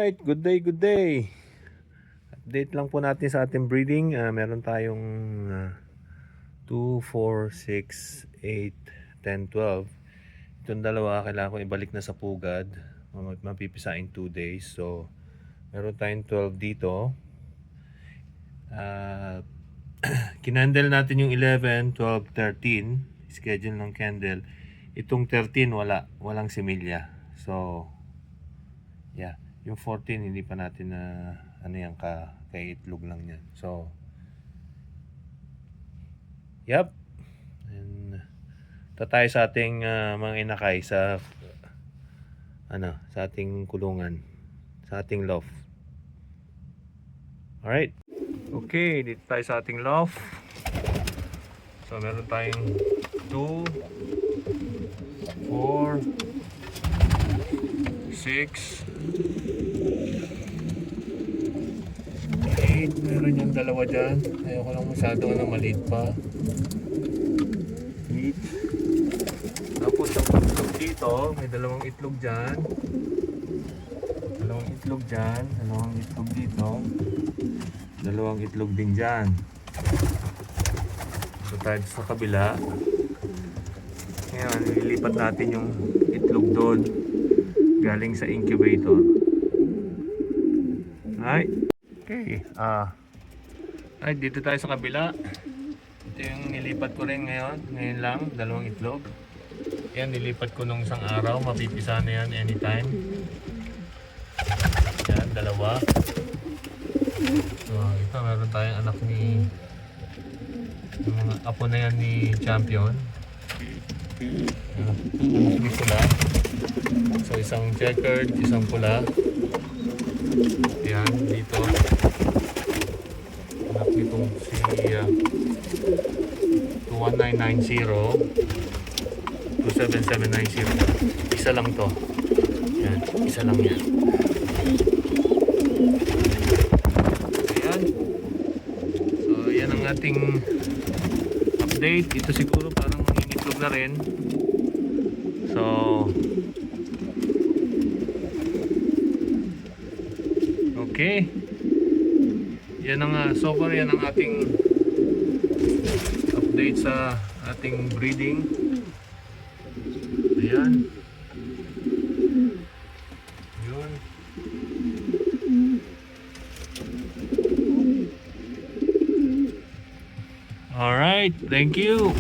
Alright, good day, good day. Update lang po natin sa ating breeding. Meron tayong 2, 4, 6, 8, 10, 12. Itong dalawa, kailangan ko ibalik na sa pugad. Mapipisa in 2 days. So, meron tayong 12 dito. Kinandle natin yung 11, 12, 13. Schedule ng candle. Itong 13, walang similya. So, yeah. Yung 14 hindi pa natin na kay itlog lang yan. So, yep. And tayo sa ating mga inakay sa ating kulungan, sa ating loft. Alright. Okay, dito tayo sa ating loft. So, meron tayong 2, 4, 6, 8. Meron yung dalawa dyan. Ayoko lang masyado na maliit pa. 8. Tapos ang itlog dito, may dalawang itlog dyan. Dalawang itlog dyan. Dalawang itlog dito. Dalawang itlog din dyan. So tayo sa kabila. Ngayon, ililipat natin yung itlog doon. Galing sa incubator. Alright. Okay. Alright, dito tayo sa kabila. Ito yung nilipat ko rin ngayon. Ngayon lang, dalawang itlog. Yan, nilipat ko nung isang araw. Mapipisa na yan anytime. Yan, dalawa. So, ito, meron tayong anak ni yung mga apo na yan ni Champion. May pula. So, isang checkered, isang pula. Yan, dito. Anak nitong si 21990, 27790. Isa lang to. Yan, isa lang yan. Ayan. So, yan ang ating update. Ito siguro parang mangingitlog na rin. So, okay. Yan ang so far yan ang ating update sa ating breeding. Ayan. Yun. Alright, thank you.